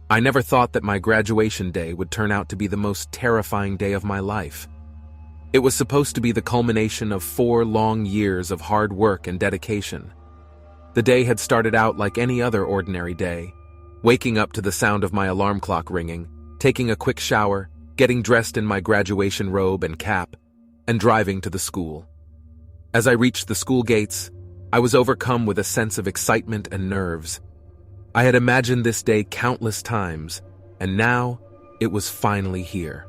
I never thought that my graduation day would turn out to be the most terrifying day of my life. It was supposed to be the culmination of 4 long years of hard work and dedication. The day had started out like any other ordinary day, waking up to the sound of my alarm clock ringing, taking a quick shower, getting dressed in my graduation robe and cap, and driving to the school. As I reached the school gates, I was overcome with a sense of excitement and nerves. I had imagined this day countless times, and now it was finally here.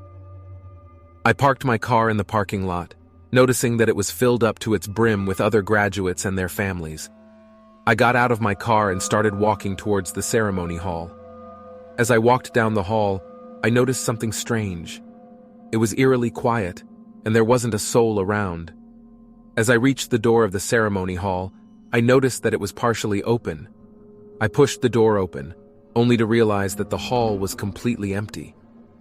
I parked my car in the parking lot, noticing that it was filled up to its brim with other graduates and their families. I got out of my car and started walking towards the ceremony hall. As I walked down the hall, I noticed something strange. It was eerily quiet, and there wasn't a soul around. As I reached the door of the ceremony hall, I noticed that it was partially open. I pushed the door open, only to realize that the hall was completely empty.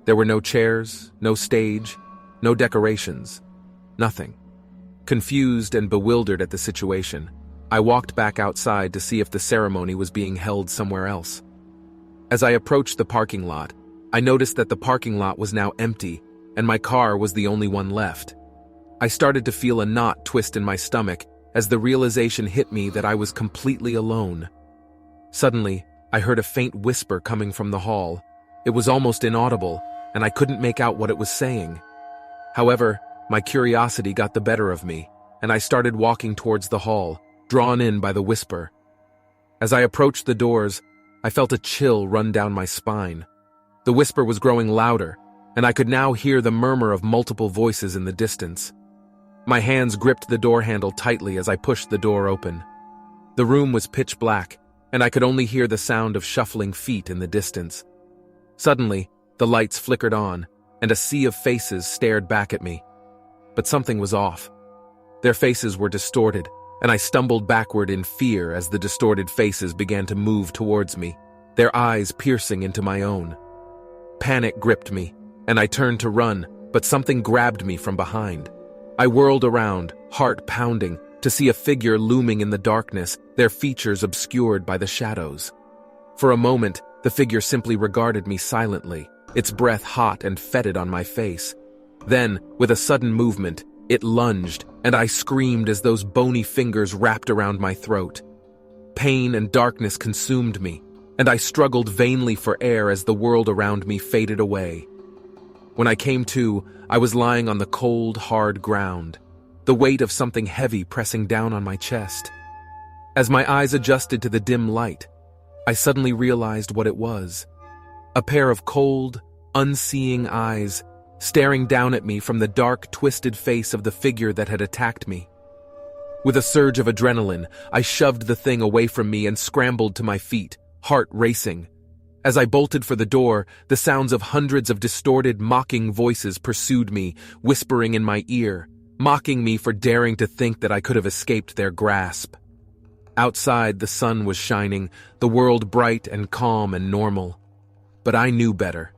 There were no chairs, no stage, no decorations, nothing. Confused and bewildered at the situation, I walked back outside to see if the ceremony was being held somewhere else. As I approached the parking lot, I noticed that the parking lot was now empty, and my car was the only one left. I started to feel a knot twist in my stomach as the realization hit me that I was completely alone. Suddenly, I heard a faint whisper coming from the hall. It was almost inaudible, and I couldn't make out what it was saying. However, my curiosity got the better of me, and I started walking towards the hall, drawn in by the whisper. As I approached the doors, I felt a chill run down my spine. The whisper was growing louder, and I could now hear the murmur of multiple voices in the distance. My hands gripped the door handle tightly as I pushed the door open. The room was pitch black, and I could only hear the sound of shuffling feet in the distance. Suddenly, the lights flickered on, and a sea of faces stared back at me. But something was off. Their faces were distorted, and I stumbled backward in fear as the distorted faces began to move towards me, their eyes piercing into my own. Panic gripped me, and I turned to run, but something grabbed me from behind. I whirled around, heart pounding, to see a figure looming in the darkness, their features obscured by the shadows. For a moment, the figure simply regarded me silently, its breath hot and fetid on my face. Then, with a sudden movement, it lunged, and I screamed as those bony fingers wrapped around my throat. Pain and darkness consumed me, and I struggled vainly for air as the world around me faded away. When I came to, I was lying on the cold, hard ground, the weight of something heavy pressing down on my chest. As my eyes adjusted to the dim light, I suddenly realized what it was. A pair of cold, unseeing eyes staring down at me from the dark, twisted face of the figure that had attacked me. With a surge of adrenaline, I shoved the thing away from me and scrambled to my feet, heart racing. As I bolted for the door, the sounds of hundreds of distorted, mocking voices pursued me, whispering in my ear, mocking me for daring to think that I could have escaped their grasp. Outside, the sun was shining, the world bright and calm and normal. But I knew better.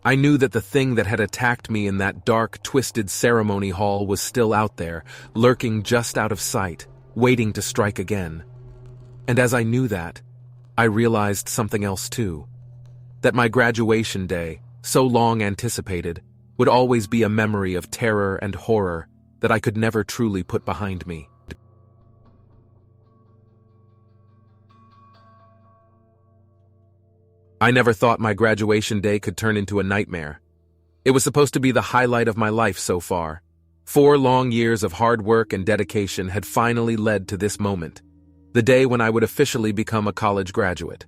I knew that the thing that had attacked me in that dark, twisted ceremony hall was still out there, lurking just out of sight, waiting to strike again. And as I knew that, I realized something else too. That my graduation day, so long anticipated, would always be a memory of terror and horror that I could never truly put behind me. I never thought my graduation day could turn into a nightmare. It was supposed to be the highlight of my life so far. 4 long years of hard work and dedication had finally led to this moment, the day when I would officially become a college graduate.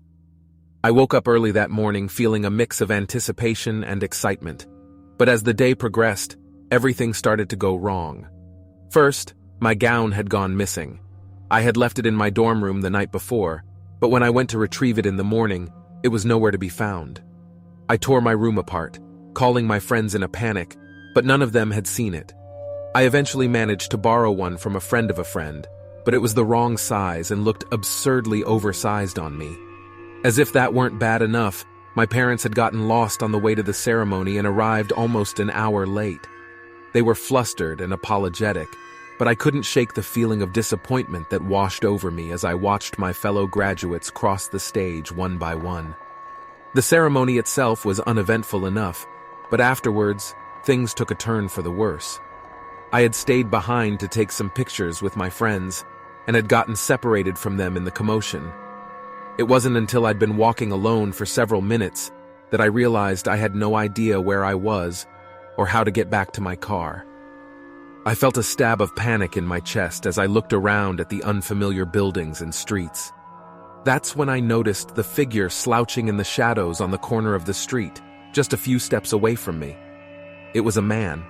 I woke up early that morning feeling a mix of anticipation and excitement. But as the day progressed, everything started to go wrong. First, my gown had gone missing. I had left it in my dorm room the night before, but when I went to retrieve it in the morning, it was nowhere to be found. I tore my room apart, calling my friends in a panic, but none of them had seen it. I eventually managed to borrow one from a friend of a friend, but it was the wrong size and looked absurdly oversized on me. As if that weren't bad enough, my parents had gotten lost on the way to the ceremony and arrived almost an hour late. They were flustered and apologetic, but I couldn't shake the feeling of disappointment that washed over me as I watched my fellow graduates cross the stage one by one. The ceremony itself was uneventful enough, but afterwards, things took a turn for the worse. I had stayed behind to take some pictures with my friends and had gotten separated from them in the commotion. It wasn't until I'd been walking alone for several minutes that I realized I had no idea where I was or how to get back to my car. I felt a stab of panic in my chest as I looked around at the unfamiliar buildings and streets. That's when I noticed the figure slouching in the shadows on the corner of the street, just a few steps away from me. It was a man.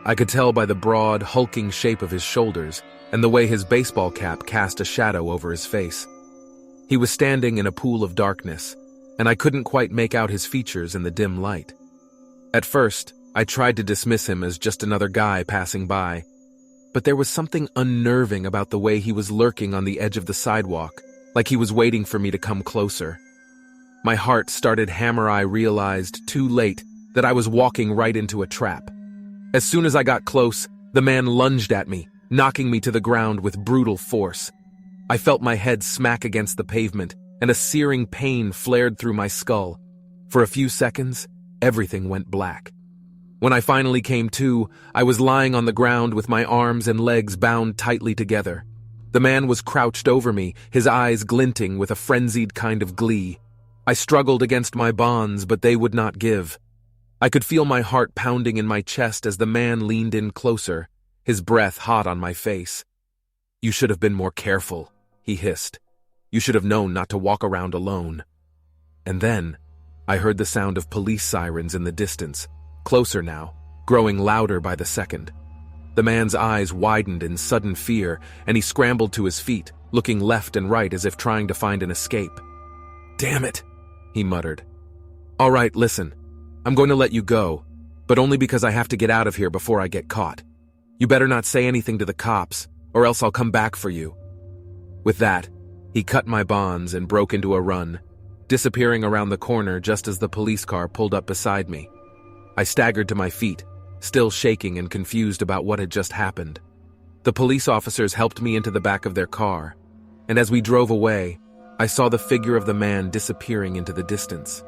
I could tell by the broad, hulking shape of his shoulders and the way his baseball cap cast a shadow over his face. He was standing in a pool of darkness, and I couldn't quite make out his features in the dim light. At first, I tried to dismiss him as just another guy passing by, but there was something unnerving about the way he was lurking on the edge of the sidewalk, like he was waiting for me to come closer. My heart started hammer. I realized too late that I was walking right into a trap. As soon as I got close, the man lunged at me, knocking me to the ground with brutal force. I felt my head smack against the pavement, and a searing pain flared through my skull. For a few seconds, everything went black. When I finally came to, I was lying on the ground with my arms and legs bound tightly together. The man was crouched over me, his eyes glinting with a frenzied kind of glee. I struggled against my bonds, but they would not give. I could feel my heart pounding in my chest as the man leaned in closer, his breath hot on my face. "You should have been more careful," he hissed. "You should have known not to walk around alone." And then, I heard the sound of police sirens in the distance, closer now, growing louder by the second. The man's eyes widened in sudden fear, and he scrambled to his feet, looking left and right as if trying to find an escape. "Damn it," he muttered. "All right, listen. I'm going to let you go, but only because I have to get out of here before I get caught. You better not say anything to the cops, or else I'll come back for you." With that, he cut my bonds and broke into a run, disappearing around the corner just as the police car pulled up beside me. I staggered to my feet, still shaking and confused about what had just happened. The police officers helped me into the back of their car, and as we drove away, I saw the figure of the man disappearing into the distance.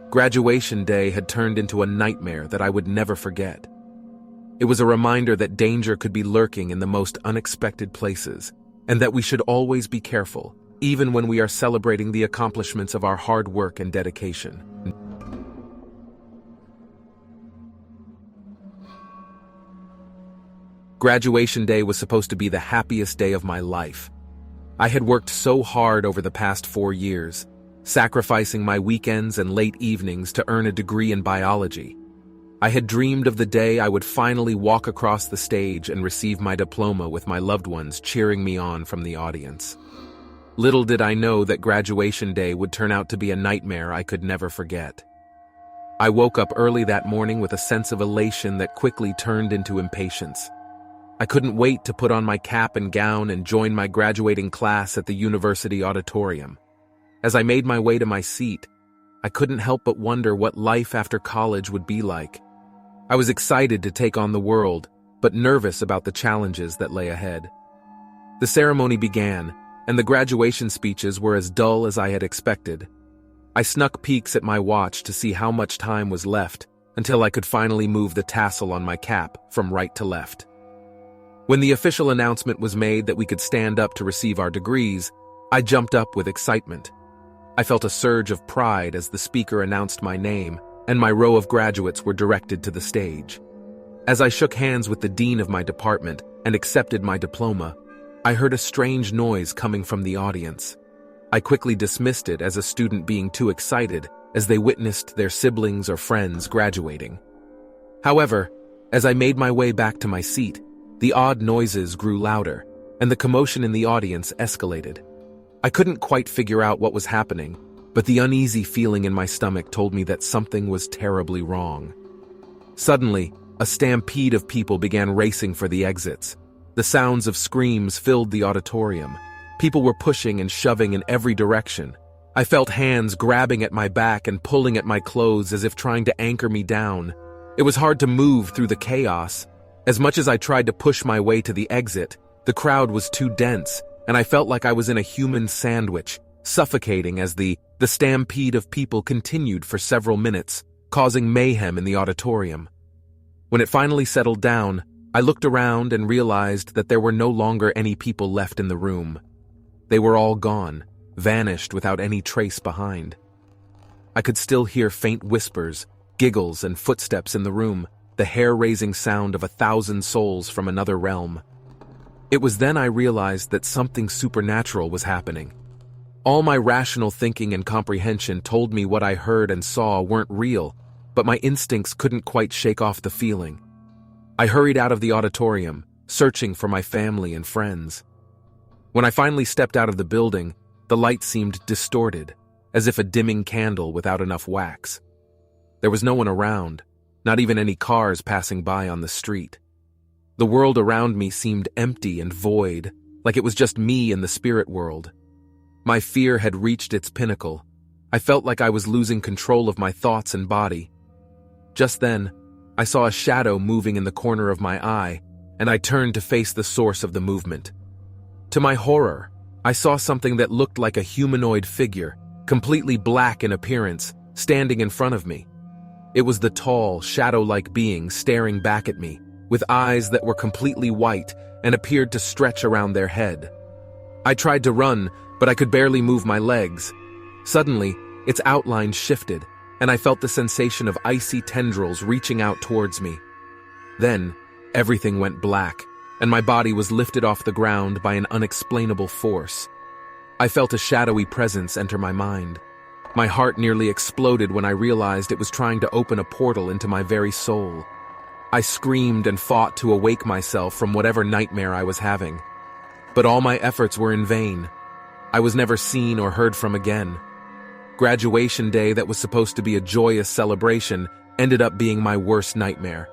Graduation day had turned into a nightmare that I would never forget. It was a reminder that danger could be lurking in the most unexpected places, and that we should always be careful, even when we are celebrating the accomplishments of our hard work and dedication. Graduation day was supposed to be the happiest day of my life. I had worked so hard over the past 4 years, sacrificing my weekends and late evenings to earn a degree in biology. I had dreamed of the day I would finally walk across the stage and receive my diploma with my loved ones cheering me on from the audience. Little did I know that graduation day would turn out to be a nightmare I could never forget. I woke up early that morning with a sense of elation that quickly turned into impatience. I couldn't wait to put on my cap and gown and join my graduating class at the university auditorium. As I made my way to my seat, I couldn't help but wonder what life after college would be like. I was excited to take on the world, but nervous about the challenges that lay ahead. The ceremony began, and the graduation speeches were as dull as I had expected. I snuck peeks at my watch to see how much time was left until I could finally move the tassel on my cap from right to left. When the official announcement was made that we could stand up to receive our degrees, I jumped up with excitement. I felt a surge of pride as the speaker announced my name, and my row of graduates were directed to the stage. As I shook hands with the dean of my department and accepted my diploma, I heard a strange noise coming from the audience. I quickly dismissed it as a student being too excited as they witnessed their siblings or friends graduating. However, as I made my way back to my seat, the odd noises grew louder, and the commotion in the audience escalated. I couldn't quite figure out what was happening, but the uneasy feeling in my stomach told me that something was terribly wrong. Suddenly, a stampede of people began racing for the exits. The sounds of screams filled the auditorium. People were pushing and shoving in every direction. I felt hands grabbing at my back and pulling at my clothes as if trying to anchor me down. It was hard to move through the chaos. As much as I tried to push my way to the exit, the crowd was too dense, and I felt like I was in a human sandwich, suffocating as the The stampede of people continued for several minutes, causing mayhem in the auditorium. When it finally settled down, I looked around and realized that there were no longer any people left in the room. They were all gone, vanished without any trace behind. I could still hear faint whispers, giggles, and footsteps in the room, the hair-raising sound of 1,000 souls from another realm. It was then I realized that something supernatural was happening. All my rational thinking and comprehension told me what I heard and saw weren't real, but my instincts couldn't quite shake off the feeling. I hurried out of the auditorium, searching for my family and friends. When I finally stepped out of the building, the light seemed distorted, as if a dimming candle without enough wax. There was no one around, not even any cars passing by on the street. The world around me seemed empty and void, like it was just me in the spirit world. My fear had reached its pinnacle. I felt like I was losing control of my thoughts and body. Just then, I saw a shadow moving in the corner of my eye, and I turned to face the source of the movement. To my horror, I saw something that looked like a humanoid figure, completely black in appearance, standing in front of me. It was the tall, shadow-like being staring back at me, with eyes that were completely white and appeared to stretch around their head. I tried to run, but I could barely move my legs. Suddenly, its outline shifted, and I felt the sensation of icy tendrils reaching out towards me. Then, everything went black, and my body was lifted off the ground by an unexplainable force. I felt a shadowy presence enter my mind. My heart nearly exploded when I realized it was trying to open a portal into my very soul. I screamed and fought to awake myself from whatever nightmare I was having. But all my efforts were in vain. I was never seen or heard from again. Graduation day that was supposed to be a joyous celebration ended up being my worst nightmare.